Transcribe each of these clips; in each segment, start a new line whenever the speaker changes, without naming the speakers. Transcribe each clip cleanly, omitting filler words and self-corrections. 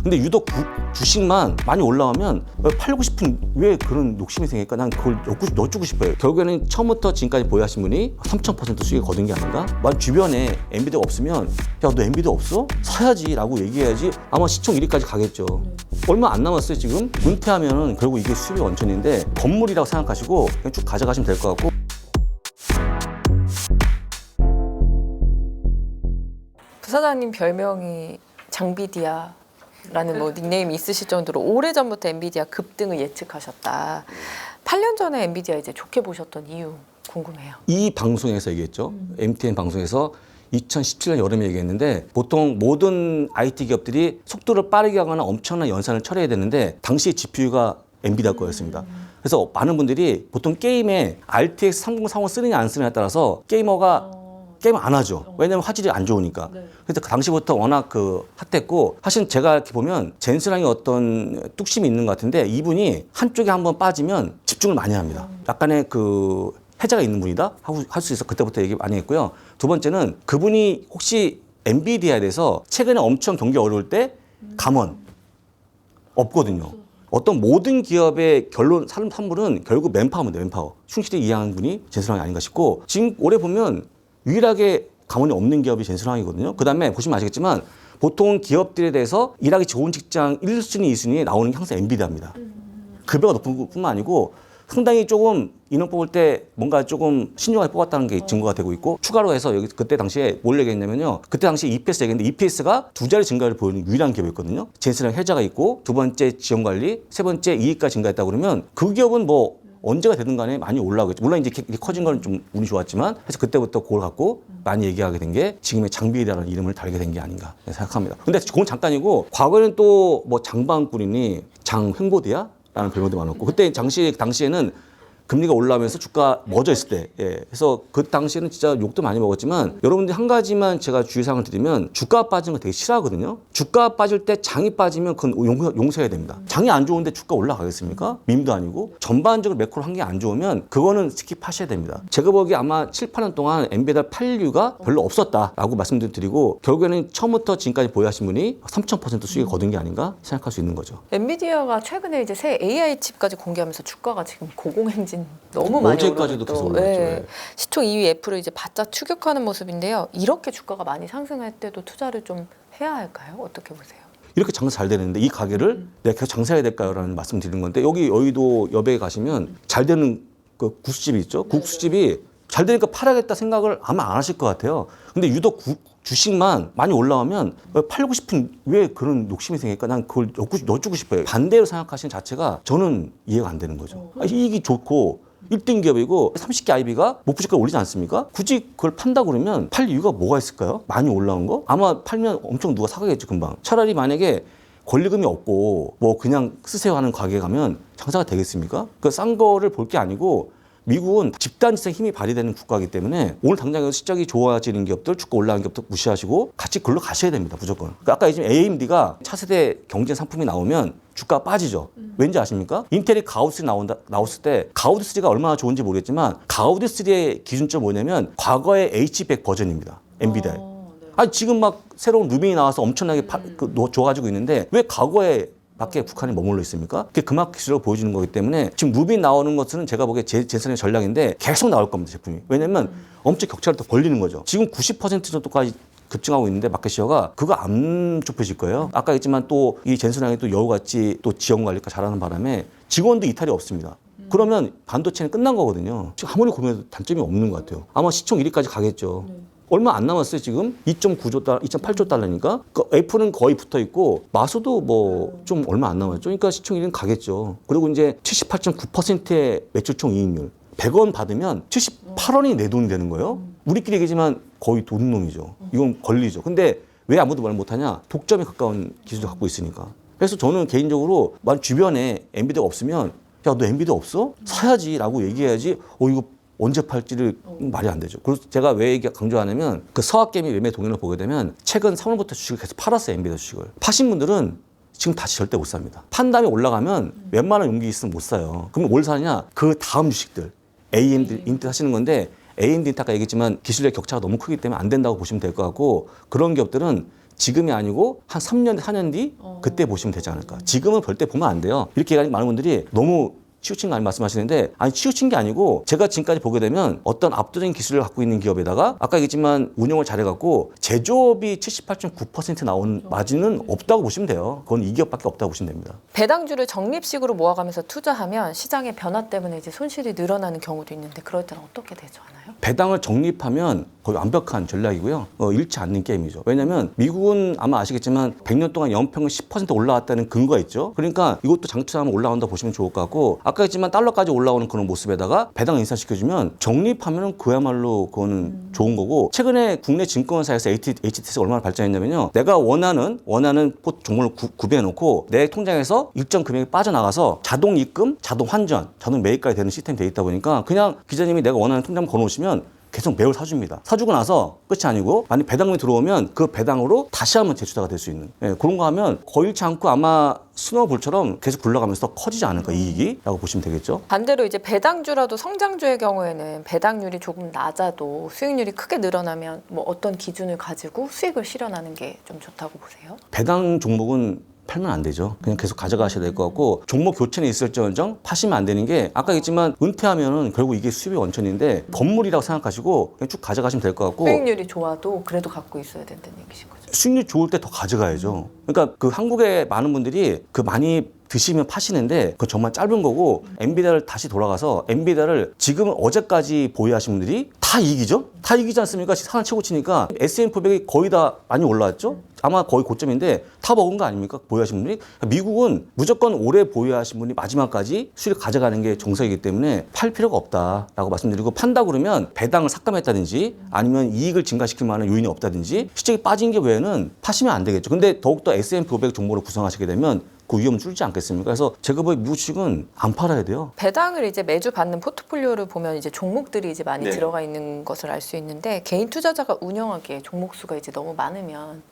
근데 유독 주식만 많이 올라오면 팔고 싶은 왜 그런 욕심이 생길까? 난 그걸 넣어주고 싶어요. 결국에는 처음부터 지금까지 보유하신 분이 3,000% 수익을 거둔 게 아닌가? 만 주변에 엔비디아가 없으면 야, 너 엔비디아 없어? 사야지 라고 얘기해야지 아마 시총 1위까지 가겠죠. 얼마 안 남았어요 지금? 은퇴하면은 결국 이게 수입의 원천인데 건물이라고 생각하시고 그냥 쭉 가져가시면 될 것 같고.
부사장님 별명이 장비디아라는 뭐 닉네임이 있으실 정도로 오래전부터 엔비디아 급등을 예측하셨다. 8년 전에 엔비디아 이제 좋게 보셨던 이유 궁금해요.
이 방송에서 얘기했죠. MTN 방송에서 2017년 여름에 얘기했는데 보통 모든 IT 기업들이 속도를 빠르게 하거나 엄청난 연산을 처리해야 되는데 당시 GPU가 엔비디아 거였습니다. 그래서 많은 분들이 보통 게임에 RTX 3030 쓰느냐 안 쓰느냐에 따라서 게이머가 게임 안 하죠. 왜냐면 화질이 안 좋으니까. 그래서 그 당시부터 워낙 핫했고 사실 제가 이렇게 보면 젠슨랑이 어떤 뚝심이 있는 것 같은데 이분이 한쪽에 한번 빠지면 집중을 많이 합니다. 약간의 해자가 있는 분이다 할 수 있어. 그때부터 얘기 많이 했고요. 두 번째는 그분이 혹시 엔비디아에 대해서 최근에 엄청 경기 어려울 때 감원 없거든요. 어떤 모든 기업의 산물은 결국 맨파워입니다. 맨파워. 충실히 이해하는 분이 젠슨랑이 아닌가 싶고 지금 올해 보면 유일하게 감원이 없는 기업이 젠슨랑이거든요. 그 다음에 보시면 아시겠지만 보통 기업들에 대해서 일하기 좋은 직장 1순위, 2순위에 나오는 게 항상 엔비디아입니다. 급여가 높은 것뿐만 아니고 상당히 조금 인원 뽑을 때 뭔가 조금 신중하게 뽑았다는 게 증거가 되고 있고 추가로 해서 여기 그때 당시에 뭘 얘기했냐면요. 그때 당시에 EPS 얘기했는데 EPS가 2자리 증가를 보이는 유일한 기업이었거든요. 젠슨랑 해자가 있고 두 번째 지원관리, 세 번째 이익가 증가했다고 그러면 그 기업은 뭐 언제가 되든 간에 많이 올라오겠죠. 물론 이제 커진 건 좀 운이 좋았지만 그래서 그때부터 그걸 갖고 많이 얘기하게 된 게 지금의 장비라는 이름을 달게 된 게 아닌가 생각합니다. 근데 그건 잠깐이고 과거에는 또 뭐 장방꾼이니 장횡보대야? 라는 별명도 많았고 그때 당시에는 금리가 올라오면서 주가 멎어 있을 때 그래서 그 당시에는 진짜 욕도 많이 먹었지만 여러분들 한 가지만 제가 주의사항을 드리면 주가 빠지는 거 되게 싫어하거든요. 주가 빠질 때 장이 빠지면 그건 용서해야 됩니다. 장이 안 좋은데 주가 올라가겠습니까? 밈도 아니고 전반적으로 매크로 한 게 안 좋으면 그거는 스킵하셔야 됩니다. 제가 보기에 아마 7, 8년 동안 엔비디아 팔 이유가 별로 없었다라고 말씀드리고 결국에는 처음부터 지금까지 보유하신 분이 3,000% 수익을 거둔 게 아닌가 생각할 수 있는 거죠.
엔비디아가 최근에 이제 새 AI 칩까지 공개하면서 주가가 지금 고공행진 너무 많이
어제까지도 계속 올랐죠. 네.
시총 2위 애플을 이제 바짝 추격하는 모습인데요. 이렇게 주가가 많이 상승할 때도 투자를 좀 해야 할까요? 어떻게 보세요?
이렇게 장사 잘 되는데 이 가게를 내가 계속 장사해야 될까요? 라는 말씀 드리는 건데 여기 여의도 여배에 가시면 잘 되는 그 국수집이 있죠. 국수집이 잘 되니까 팔아야겠다 생각을 아마 안 하실 것 같아요. 근데 유독 주식만 많이 올라오면 팔고 싶은 왜 그런 욕심이 생길까? 난 그걸 넣어주고 싶어요. 반대로 생각하시는 자체가 저는 이해가 안 되는 거죠. 이익이 좋고 1등 기업이고 30개 IB가 목표 주가 올리지 않습니까? 굳이 그걸 판다고 그러면 팔 이유가 뭐가 있을까요? 많이 올라온 거? 아마 팔면 엄청 누가 사가겠죠 금방. 차라리 만약에 권리금이 없고 뭐 그냥 쓰세요 하는 가게 가면 장사가 되겠습니까? 그 싼 거를 볼 게 아니고 미국은 집단지성 힘이 발휘되는 국가이기 때문에 오늘 당장 실적이 좋아지는 기업들, 주가 올라가는 기업들 무시하시고 같이 글로 가셔야 됩니다. 무조건. 그러니까 아까 지금 AMD가 차세대 경쟁 상품이 나오면 주가 빠지죠. 왠지 아십니까? 인텔이 가우디 3 나왔을 때 가우디 3가 얼마나 좋은지 모르겠지만 가우디 3의 기준점 뭐냐면 과거의 H100 버전입니다. 엔비디아에. 아니 지금 막 새로운 루빈이 나와서 엄청나게 좋아지고 있는데 왜 과거에 밖에 북한이 머물러 있습니까? 그게 금학 기술을 보여주는 거기 때문에 지금 루빈 나오는 것은 제가 보기에 젠슨의 전략인데 계속 나올 겁니다, 제품이. 왜냐면 엄청 격차를 더 벌리는 거죠. 지금 90% 정도까지 급증하고 있는데 마켓 시어가 그거 안 좁혀질 거예요. 아까 했지만 또 이 젠슨랑이 또 여우같이 또 지원 관리가 잘하는 바람에 직원도 이탈이 없습니다. 그러면 반도체는 끝난 거거든요. 지금 아무리 고민해도 단점이 없는 것 같아요. 아마 시총 1위까지 가겠죠. 얼마 안 남았어요, 지금. 2.9조 달러, 2.8조 달러니까. 애플은 거의 붙어 있고, 마소도 뭐 좀 얼마 안 남았죠. 그러니까 시총 1위는 가겠죠. 그리고 이제 78.9%의 매출총 이익률. 100원 받으면 78원이 내 돈이 되는 거예요. 우리끼리 얘기지만 거의 돈놈이죠. 이건 권리죠. 근데 왜 아무도 말 못하냐? 독점에 가까운 기술을 갖고 있으니까. 그래서 저는 개인적으로 만 주변에 엔비디아가 없으면 야, 너 엔비디아 없어? 사야지 라고 얘기해야지 이거 언제 팔지를 말이 안 되죠. 그래서 제가 왜 강조하냐면 그 서학개미 매매 동향을 보게 되면 최근 3월부터 주식을 계속 팔았어요. 엔비디아 주식을. 파신 분들은 지금 다시 절대 못 삽니다. 판 다음에 올라가면 웬만한 용기 있으면 못 사요. 그럼 뭘 사느냐? 그 다음 주식들. AMD, 인텔 하시는 건데 AMD, 인텔 아까 얘기했지만 기술의 격차가 너무 크기 때문에 안 된다고 보시면 될 것 같고 그런 기업들은 지금이 아니고 한 3년, 4년 뒤 그때 보시면 되지 않을까. 지금은 절대 보면 안 돼요. 이렇게 얘기하는 많은 분들이 너무 치우친 거 아니 말씀하시는데 아니 치우친 게 아니고 제가 지금까지 보게 되면 어떤 압도적인 기술을 갖고 있는 기업에다가 아까 얘기했지만 운영을 잘해갖고 제조업이 78.9% 나온 마진은 없다고 보시면 돼요. 그건 이 기업밖에 없다고 보시면 됩니다.
배당주를 적립식으로 모아가면서 투자하면 시장의 변화 때문에 이제 손실이 늘어나는 경우도 있는데 그럴 때는 어떻게 대처하나요?
배당을 적립하면 거의 완벽한 전략이고요. 잃지 않는 게임이죠. 왜냐하면 미국은 아마 아시겠지만 100년 동안 연평균 10% 올라왔다는 근거가 있죠. 그러니까 이것도 장투자하면 올라온다 보시면 좋을 것 같고 아까 했지만 달러까지 올라오는 그런 모습에다가 배당 인상시켜주면 적립하면 그야말로 그거는 좋은 거고 최근에 국내 증권사에서 HTS가 얼마나 발전했냐면요. 내가 원하는 종목을 구비해놓고 내 통장에서 일정 금액이 빠져나가서 자동 입금, 자동 환전, 자동 매입까지 되는 시스템이 돼 있다 보니까 그냥 기자님이 내가 원하는 통장을 걸어놓으시면 계속 매월 사줍니다. 사주고 나서 끝이 아니고 만약 배당금이 들어오면 그 배당으로 다시 한번 재투자가 될 수 있는 그런 거 하면 거의 잃지 않고 아마 스노우볼처럼 계속 굴러가면서 더 커지지 않을까 이익이 라고 보시면 되겠죠.
반대로 이제 배당주라도 성장주의 경우에는 배당률이 조금 낮아도 수익률이 크게 늘어나면 뭐 어떤 기준을 가지고 수익을 실현하는 게 좀 좋다고 보세요?
배당 종목은 팔면 안 되죠. 그냥 계속 가져가셔야 될 것 같고 종목 교체는 있을지언정 파시면 안 되는 게 아까 얘기했지만 은퇴하면은 결국 이게 수입의 원천인데 건물이라고 생각하시고 그냥 쭉 가져가시면 될 것 같고
수익률이 좋아도 그래도 갖고 있어야 된다는 얘기신 거죠.
수익률 좋을 때 더 가져가야죠. 그러니까 그 한국의 많은 분들이 그 많이 드시면 파시는데 그건 정말 짧은 거고 엔비디아를 다시 돌아가서 엔비디아를 지금 어제까지 보유하신 분들이 다 이익이죠? 다 이익이지 않습니까? 사상 최고치니까 S&P 500이 거의 다 많이 올라왔죠? 아마 거의 고점인데 다 먹은 거 아닙니까? 보유하신 분들이. 미국은 무조건 오래 보유하신 분이 마지막까지 수익을 가져가는 게 정석이기 때문에 팔 필요가 없다라고 말씀드리고 판다 그러면 배당을 삭감했다든지 아니면 이익을 증가시킬 만한 요인이 없다든지 실적이 빠진 게 외에는 파시면 안 되겠죠. 근데 더욱더 S&P 500 종목을 구성하시게 되면 그 위험은 줄지 않겠습니까? 그래서 제가 보기에 미국 주식은 안 팔아야 돼요.
배당을 이제 매주 받는 포트폴리오를 보면 이제 종목들이 이제 많이
네.
들어가 있는 것을 알 수 있는데 개인 투자자가 운영하기에 종목 수가 이제 너무 많으면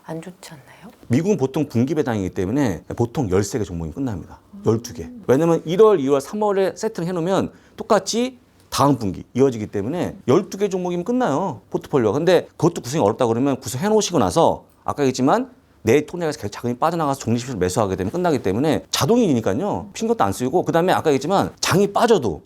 안 좋지 않나요?
미국은 보통 분기 배당이기 때문에 보통 13개 종목이 끝납니다. 12개. 왜냐면 1월, 2월, 3월에 세팅을 해놓으면 똑같이 다음 분기 이어지기 때문에 12개 종목이면 끝나요. 포트폴리오가. 근데 그것도 구성이 어렵다 그러면 구성해 놓으시고 나서 아까 얘기했지만 내 통장에서 계속 자금이 빠져나가서 적립식으로 매수하게 되면 끝나기 때문에 자동이니까요. 핀 것도 안 쓰이고 그다음에 아까 얘기했지만 장이 빠져도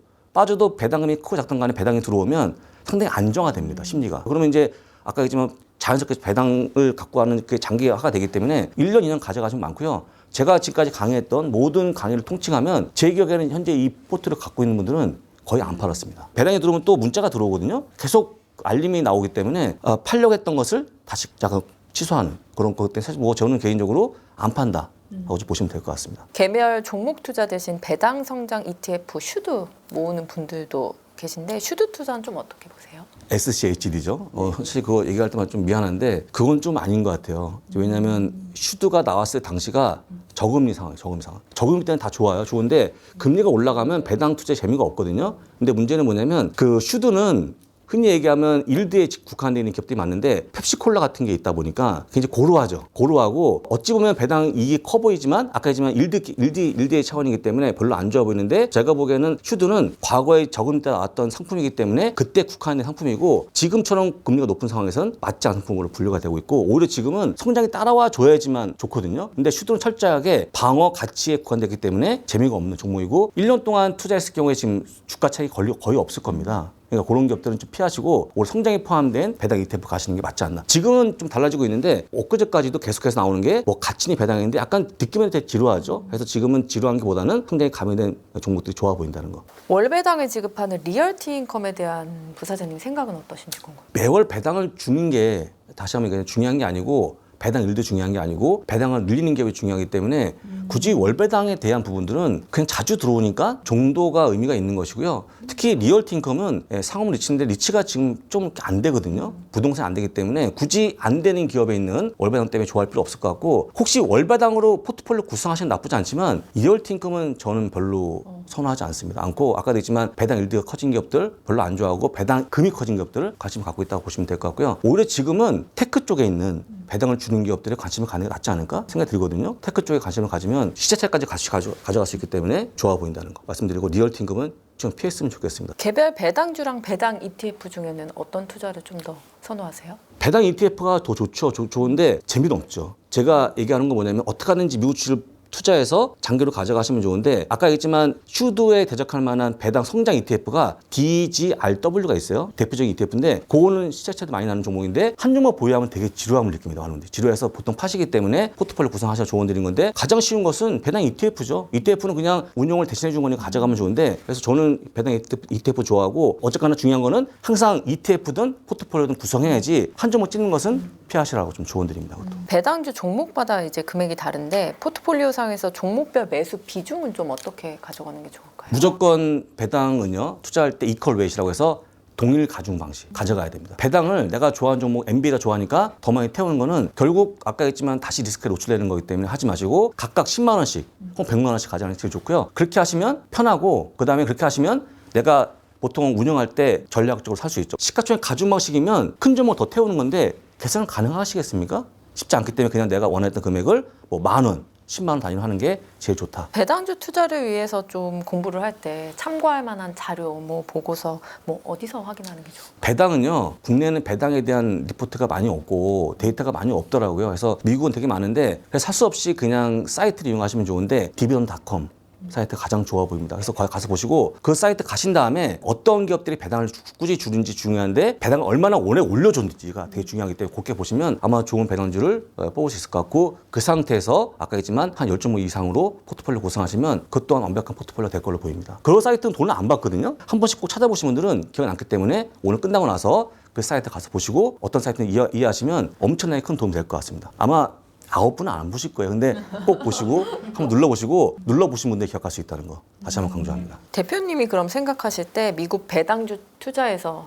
배당금이 크고 작든 간에 배당이 들어오면 상당히 안정화됩니다. 심리가. 그러면 이제 아까 얘기했지만 자연스럽게 배당을 갖고 가는 그 장기화가 되기 때문에 1년, 2년 가져가시면 많고요. 제가 지금까지 강의했던 모든 강의를 통칭하면 제 기억에는 현재 이 포트를 갖고 있는 분들은 거의 안 팔았습니다. 배당이 들어오면 또 문자가 들어오거든요. 계속 알림이 나오기 때문에 팔려고 했던 것을 다시 약간 취소하는 그런 것 때문에 사실 뭐 저는 개인적으로 안 판다. 라고 보시면 될 것 같습니다.
개별 종목 투자 대신 배당 성장 ETF 슈드 모으는 분들도 계신데 슈드 투자는 좀 어떻게 보세요?
SCHD죠. 사실 그거 얘기할 때마다 좀 미안한데 그건 좀 아닌 것 같아요. 왜냐하면 슈드가 나왔을 당시가 저금리 상황이에요. 저금리 상황. 저금리 때는 다 좋아요. 좋은데 금리가 올라가면 배당 투자에 재미가 없거든요. 근데 문제는 뭐냐면 그 슈드는 흔히 얘기하면 일드에 국한되어 있는 기업들이 많은데 펩시콜라 같은 게 있다 보니까 굉장히 고루하죠. 고루하고 어찌 보면 배당 이익이 커 보이지만 아까 했지만 일드의 차원이기 때문에 별로 안 좋아 보이는데 제가 보기에는 슈드는 과거에 적은 때 나왔던 상품이기 때문에 그때 국한된 상품이고 지금처럼 금리가 높은 상황에서는 맞지 않은 상품으로 분류가 되고 있고 오히려 지금은 성장이 따라와 줘야지만 좋거든요. 근데 슈드는 철저하게 방어 가치에 국한되기 때문에 재미가 없는 종목이고 1년 동안 투자했을 경우에 지금 주가 차익이 거의 없을 겁니다. 그러니까 그런 기업들은 좀 피하시고 올 성장이 포함된 배당 ETF 가시는 게 맞지 않나. 지금은 좀 달라지고 있는데 엊그제까지도 계속해서 나오는 게 뭐 가치니 배당인데 약간 듣기만 되게 지루하죠. 그래서 지금은 지루한 게보다는 성장이 가미된 종목들이 좋아 보인다는 거.
월 배당을 지급하는 리얼티 인컴에 대한 부사장님 생각은 어떠신지 궁금해요.
매월 배당을 주는 게 다시 한번 중요한 게 아니고 배당 일도 중요한 게 아니고 배당을 늘리는 게 중요하기 때문에 굳이 월배당에 대한 부분들은 그냥 자주 들어오니까 정도가 의미가 있는 것이고요. 특히 리얼티 인컴은 상업 리츠인데 리츠가 지금 좀 안 되거든요. 부동산이 안 되기 때문에 굳이 안 되는 기업에 있는 월배당 때문에 좋아할 필요 없을 것 같고 혹시 월배당으로 포트폴리오 구성하시면 나쁘지 않지만 리얼티 인컴은 저는 별로 선호하지 않습니다. 않고 아까도 했지만 배당 일드가 커진 기업들 별로 안 좋아하고 배당 금이 커진 기업들을 관심을 갖고 있다고 보시면 될 것 같고요. 오히려 지금은 테크 쪽에 있는 배당을 주는 기업들에 관심을 갖는 게 낫지 않을까 생각이 들거든요. 테크 쪽에 관심을 가지면 시세차까지 같이 가져갈 수 있기 때문에 좋아 보인다는 거 말씀드리고 리얼티 인컴은 좀 피했으면 좋겠습니다.
개별 배당주랑 배당 ETF 중에는 어떤 투자를 좀 더 선호하세요?
배당 ETF가 더 좋죠. 좋은데 재미는 없죠. 제가 얘기하는 건 뭐냐면 어떻게 하는지 미국 주식을 투자해서 장기로 가져가시면 좋은데 아까 얘기했지만 슈드에 대적할 만한 배당 성장 ETF가 DGRW가 있어요. 대표적인 ETF인데 그거는 시세 차도 많이 나는 종목인데 한 종목 보유하면 되게 지루함을 느낍니다. 많은데 지루해서 보통 파시기 때문에 포트폴리오 구성하셔서 조언드린 건데 가장 쉬운 것은 배당 ETF죠. ETF는 그냥 운용을 대신해 준 거니까 가져가면 좋은데 그래서 저는 배당 ETF 좋아하고 어쨌거나 중요한 거는 항상 ETF든 포트폴리오든 구성해야지 한 종목 찍는 것은 피하시라고 좀 조언드립니다.
배당주 종목마다 이제 금액이 다른데 포트폴리오 상에서 종목별 매수 비중은 좀 어떻게 가져가는 게 좋을까요?
무조건 배당은요 투자할 때 이퀄 웨이트라고 해서 동일 가중 방식 가져가야 됩니다. 배당을 내가 좋아하는 종목 엔비디아 좋아하니까 더 많이 태우는 거는 결국 아까 했지만 다시 리스크에 노출되는 거기 때문에 하지 마시고 각각 10만 원씩 혹은 100만 원씩 가져가는 게 제일 좋고요. 그렇게 하시면 편하고 그다음에 그렇게 하시면 내가 보통 운영할 때 전략적으로 살 수 있죠. 시가총액 가중 방식이면 큰 종목 더 태우는 건데 계산은 가능하시겠습니까? 쉽지 않기 때문에 그냥 내가 원했던 금액을 뭐 10,000원 10만 원 단위로 하는 게 제일 좋다.
배당주 투자를 위해서 좀 공부를 할 때 참고할 만한 자료, 뭐 보고서, 뭐 어디서 확인하는 게 좋을까요?
배당은요, 국내는 배당에 대한 리포트가 많이 없고 데이터가 많이 없더라고요. 그래서 미국은 되게 많은데 살 수 없이 그냥 사이트를 이용하시면 좋은데 dividend.com 사이트가 가장 좋아 보입니다. 그래서 거기 가서 보시고 그 사이트 가신 다음에 어떤 기업들이 배당을 꾸준히 주는지 중요한데 배당을 얼마나 오래 올려줬는지가 되게 중요하기 때문에 그렇게 보시면 아마 좋은 배당주를 뽑을 수 있을 것 같고 그 상태에서 아까 했지만 한 10종목 이상으로 포트폴리오 구성하시면 그것 또한 완벽한 포트폴리오가 될 걸로 보입니다. 그런 사이트는 돈을 안 받거든요. 한 번씩 꼭 찾아보신 분들은 기억이 남기 때문에 오늘 끝나고 나서 그 사이트 가서 보시고 어떤 사이트는 이해하시면 엄청나게 큰 도움이 될 것 같습니다. 아마 9분은 안 보실 거예요. 근데 꼭 보시고 한번 눌러보시고 눌러보신 분들 기억할 수 있다는 거 다시 한번 강조합니다.
대표님이 그럼 생각하실 때 미국 배당주 투자에서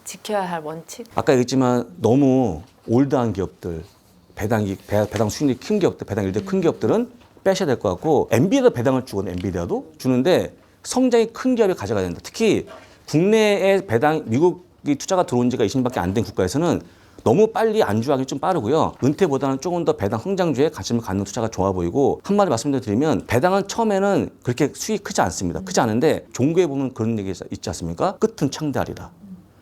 지켜야 할 원칙?
아까 얘기했지만 너무 올드한 기업들, 배당 수익률이 큰 기업들, 배당 일대 큰 기업들은 빼셔야 될 것 같고 엔비디아 배당을 주거든요. 엔비디아도 주는데 성장이 큰 기업이 가져가야 된다. 특히 국내에 배당 미국이 투자가 들어온 지가 20년밖에 안 된 국가에서는 너무 빨리 안주하기 좀 빠르고요. 은퇴보다는 조금 더 배당 성장주에 관심을 갖는 투자가 좋아 보이고 한마디 말씀드리면 배당은 처음에는 그렇게 수익이 크지 않습니다. 크지 않은데 종교에 보면 그런 얘기 있지 않습니까? 끝은 창대하리라.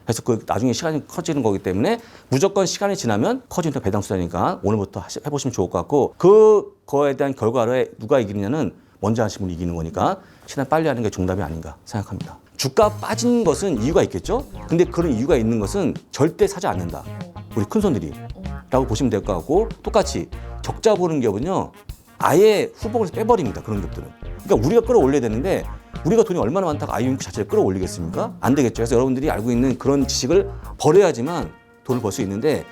그래서 그 나중에 시간이 커지는 거기 때문에 무조건 시간이 지나면 커지는 배당 투자니까 오늘부터 해보시면 좋을 것 같고 그거에 대한 결과를 누가 이기느냐는 먼저 하신 분이 이기는 거니까 최대한 빨리 하는 게 정답이 아닌가 생각합니다. 주가 빠진 것은 이유가 있겠죠? 근데 그런 이유가 있는 것은 절대 사지 않는다. 우리 큰손들이 라고 보시면 될 것 같고 똑같이 적자 보는 기업은요 아예 후보에서 빼버립니다. 그런 기업들은. 그러니까 우리가 끌어올려야 되는데 우리가 돈이 얼마나 많다고 아이유인크 자체를 끌어올리겠습니까? 안 되겠죠. 그래서 여러분들이 알고 있는 그런 지식을 버려야지만 돈을 벌 수 있는데